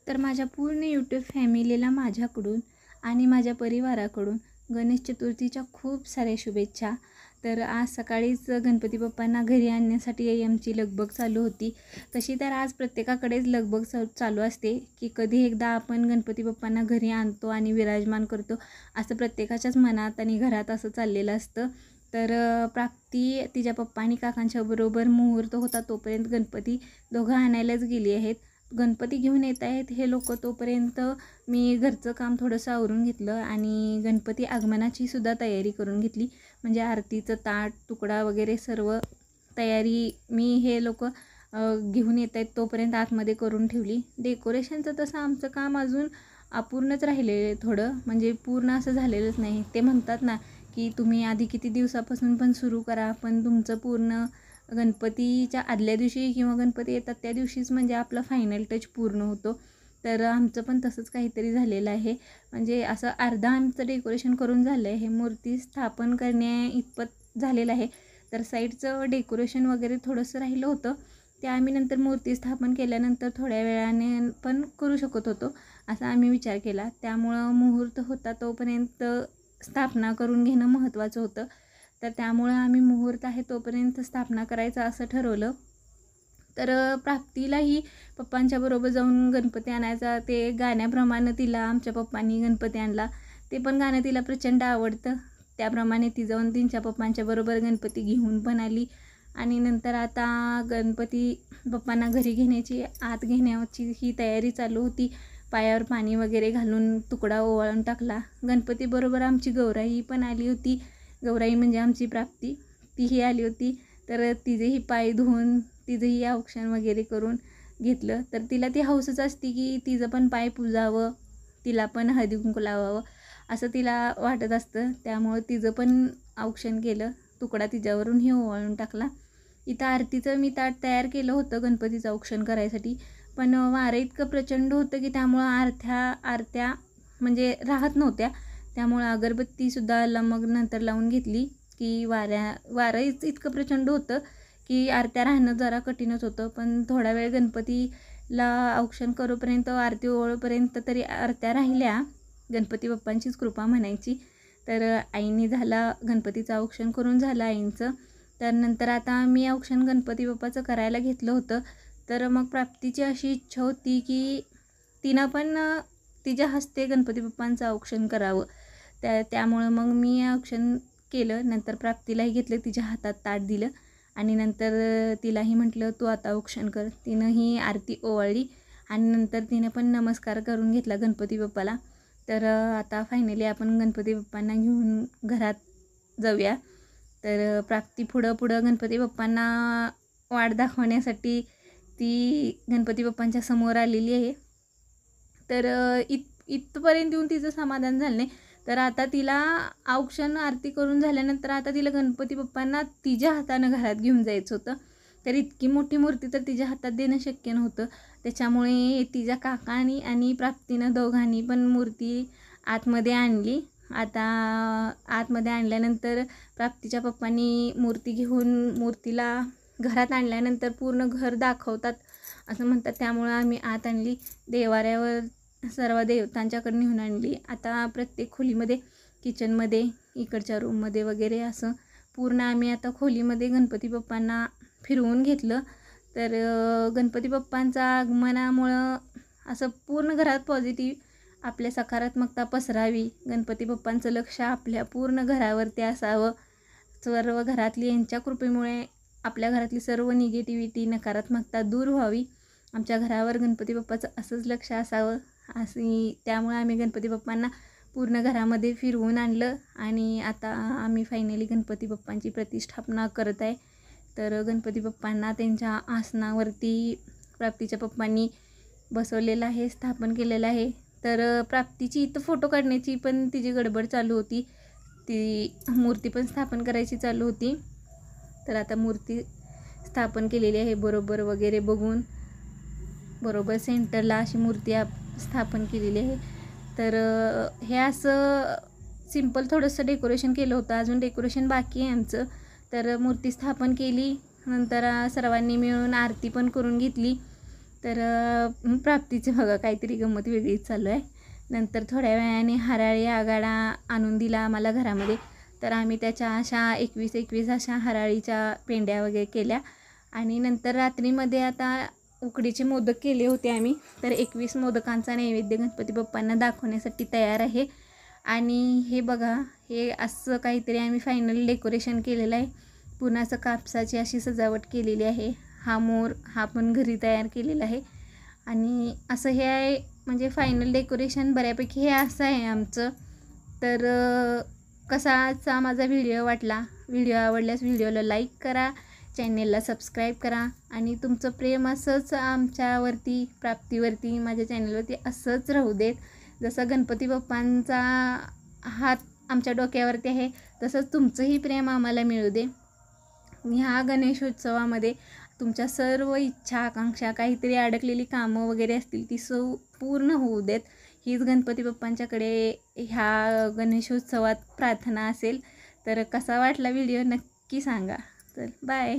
तर माझ्या पूर्ण यूट्यूब फॅमिलीला माझ्याकडून आणि माझ्या परिवाराकडून गणेश चतुर्थीच्या खूप साऱ्या शुभेच्छा. तर आज सकाळीच गणपती बाप्पांना घरी आणण्यासाठी आमची लगबग चालू होती. तशी तर आज प्रत्येकाकडेच लगबग चालू असते की कधी एकदा आपण गणपती बाप्पांना घरी आणतो आणि विराजमान करतो, असं प्रत्येकाच्याच मनात आणि घरात असं चाललेलं असतं. तर प्राप्ती तिच्या पप्पा आणि काकांच्या बरोबर मुहूर्त होता तोपर्यंत गणपती दोघं आणायलाच गेली आहेत. गणपती घेऊन येत आहेत हे लोक, तोपर्यंत मी घरचं काम थोडंसं आवरून घेतलं आणि गणपती आगमनाची सुद्धा तयारी करून घेतली. म्हणजे आरतीचं ताट तुकडा वगैरे सर्व तयारी मी हे लोक घेऊन येत आहेत तोपर्यंत आतमध्ये करून ठेवली. डेकोरेशनचं तसं आमचं काम अजून अपूर्णच राहिलेलं आहे थोडं, म्हणजे पूर्ण असं झालेलंच नाही. ते म्हणतात ना की तुम्ही आधी किती दिवसापासून पण सुरू करा, पण तुमचं पूर्ण गणपतीच्या आदल्या दिवशी किंवा गणपती येतात त्या दिवशीच म्हणजे आपला फायनल टच पूर्ण होतो. तर आमचं पण तसंच काहीतरी झालेलं आहे. म्हणजे असं अर्धा आमचं डेकोरेशन करून झालं आहे, मूर्ती स्थापन करण्या इतपत झालेलं आहे. तर साईडचं डेकोरेशन वगैरे थोडंसं राहिलं होतं, ते आम्ही नंतर मूर्ती स्थापन केल्यानंतर थोड्या वेळाने पण करू शकत होतो असा आम्ही विचार केला. त्यामुळं मुहूर्त होता तोपर्यंत स्थापना करून घेणं महत्त्वाचं होतं. तर त्यामुळं आम्ही मुहूर्त आहे तोपर्यंत स्थापना करायचं असं ठरवलं. तर प्राप्तीलाही पप्पांच्या बरोबर जाऊन गणपती आणायचा, ते गाण्याप्रमाणे तिला आमच्या पप्पांनी गणपती आणला, ते पण गाणं तिला प्रचंड आवडतं. त्याप्रमाणे ती जाऊन तिच्या पप्पांच्या बरोबर गणपती घेऊन पण आली. आणि नंतर आता गणपती पप्पांना घरी घेण्याची आत घेण्याची ही तयारी चालू होती. पायावर पाणी वगैरे घालून तुकडा ओवाळून टाकला. गणपतीबरोबर आमची गौराई पण आली होती. गौराई म्हणजे आमची प्राप्ती, तीही आली होती. तर तिचेही पाय धुवून तिचंही औक्षण वगैरे करून घेतलं. तर तिला ती हौसच असते की तिचं पण पाय पुजावं, तिला पण हळदी कुंकू लावावं असं तिला वाटत असतं. त्यामुळं तिचं पण औक्षण केलं, तुकडा तिच्यावरूनही ओवाळून टाकला. इथं आरतीचं मी ताट तयार केलं होतं गणपतीचं औक्षण करायसाठी, पण वारं इतकं प्रचंड होतं की त्यामुळं आरत्या म्हणजे राहत नव्हत्या. त्यामुळं अगरबत्तीसुद्धा मग नंतर लावून घेतली की वारं इतकं प्रचंड होतं की आरत्या राहणं जरा कठीणच होतं. पण थोडा वेळ गणपतीला औक्षण करूपर्यंत आरती ओवळपर्यंत तरी आरत्या राहिल्या. गणपती बाप्पांचीच कृपा म्हणायची. तर आईने झाला गणपतीचं औक्षण करून झालं आईंचं. तर नंतर आता मी औक्षण गणपती बाप्पाचं करायला घेतलं होतं. तर मग प्राप्तीची अशी इच्छा होती की तिनं पण तिच्या हस्ते गणपती बाप्पांचं औक्षण करावं. त्यामुळं मग मी औक्षण केलं. नंतर प्राप्तीलाही घेतलं, तिच्या हातात ताट दिलं आणि नंतर तिलाही म्हटलं तू आता औक्षण कर. तिनंही आरती ओवाळली आणि नंतर तिने पण नमस्कार करून घेतला गणपती बाप्पाला. तर आता फायनली आपण गणपती बाप्पांना घेऊन घरात जाऊया. तर प्राप्ती पुढं गणपती बाप्पांना वाट दाखवण्यासाठी ती गणपती बाप्पांच्या समोर आलेली आहे. तर इथपर्यंत येऊन तिचं समाधान झालं नाही. तर आता तिला औक्षण आरती करून झाल्यानंतर आता तिला गणपती बाप्पांना तिच्या हातानं घरात घेऊन जायचं होतं. तर इतकी मोठी मूर्ती तर तिच्या हातात देणं शक्य नव्हतं. त्याच्यामुळे तिच्या काकांनी आणि प्राप्तीनं दोघांनी पण मूर्ती आतमध्ये आणली. आता आतमध्ये आणल्यानंतर प्राप्तीच्या पप्पांनी मूर्ती घेऊन मूर्तीला घरात आणल्यानंतर पूर्ण घर दाखवतात असं म्हणतात. त्यामुळं आम्ही आत आणली, देवाऱ्यावर सर्व देवतांच्याकडे नेऊन आणली. आता प्रत्येक खोलीमध्ये, किचनमध्ये, इकडच्या रूममध्ये वगैरे असं पूर्ण आम्ही आता खोलीमध्ये गणपती बाप्पांना फिरवून घेतलं. तर गणपती बाप्पांच्या आगमनामुळं असं पूर्ण घरात पॉझिटिव्ह आपल्या सकारात्मकता पसरावी, गणपती बाप्पांचं लक्ष आपल्या पूर्ण घरावरती असावं, सर्व घरातली यांच्या कृपेमुळे आपल्या घरातली सर्व निगेटिव्हिटी नकारात्मकता दूर व्हावी, आमच्या घरावर गणपती बाप्पाचं असंच लक्ष असावं त्यामुळे आम्ही गणपती बाप्पांना पूर्ण घरामध्ये फिरवून आणलं. आणि आता आम्ही फायनली गणपती बाप्पांची प्रतिष्ठापना करत आहे. तर गणपती बाप्पांना त्यांच्या आसनावरती प्राप्तीच्या पप्पांनी बसवलेलं आहे, स्थापन केलेलं आहे. तर प्राप्तीची इथं फोटो काढण्याची पण तिची गडबड चालू होती, ती मूर्ती पण स्थापन करायची चालू होती. तर आता मूर्ती स्थापन केलेली आहे बरोबर वगैरे बघून, बरोबर सेंटरला अशी मूर्ती स्थापन केलेली आहे. तर हे असं सिंपल थोडंसं डेकोरेशन केलं होतं, अजून डेकोरेशन बाकी आहे आमचं. तर मूर्ती स्थापन केली, नंतर सर्वांनी मिळून आरती पण करून घेतली. तर प्राप्तीचं बघा काहीतरी गंमत वेगळीच चालू आहे. नंतर थोड्या वेळाने हराळी आघाडा आणून दिला आम्हाला घरामध्ये. तर आम्ही त्याच्या अशा 21 अशा हराळीच्या पेंड्या वगैरे केल्या. आणि नंतर रात्रीमध्ये आता उकडीचे मोदक केले होते आम्ही. तर 21 मोदकांचा नैवेद्य गणपती बाप्पांना दाखवण्यासाठी तयार आहे. आणि हे बघा, हे असं काहीतरी आम्ही फायनल डेकोरेशन केलेलं आहे. पुन्हा असं कापसाची अशी सजावट केलेली आहे. हा मोर हा पण घरी तयार केलेला आहे. आणि असं हे आहे, म्हणजे फायनल डेकोरेशन बऱ्यापैकी हे असं आहे आमचं. तर कसाचा माझा व्हिडिओ वाटला, व्हिडिओ आवडल्यास व्हिडिओला लाईक करा, चॅनेलला सबस्क्राईब करा. आणि तुमचं प्रेम असंच आमच्यावरती, प्राप्तीवरती, माझ्या चॅनलवरती असंच राहू देत. जसं गणपती बाप्पांचा हात आमच्या डोक्यावरती आहे तसंच तुमचंही प्रेम आम्हाला मिळू दे. ह्या गणेशोत्सवामध्ये तुमच्या सर्व इच्छा आकांक्षा, काहीतरी अडकलेली कामं वगैरे असतील ती पूर्ण होऊ देत, हीच गणपती बाप्पांच्याकडे ह्या गणेशोत्सवात प्रार्थना असेल. तर कसा वाटला व्हिडिओ नक्की सांगा. तर बाय.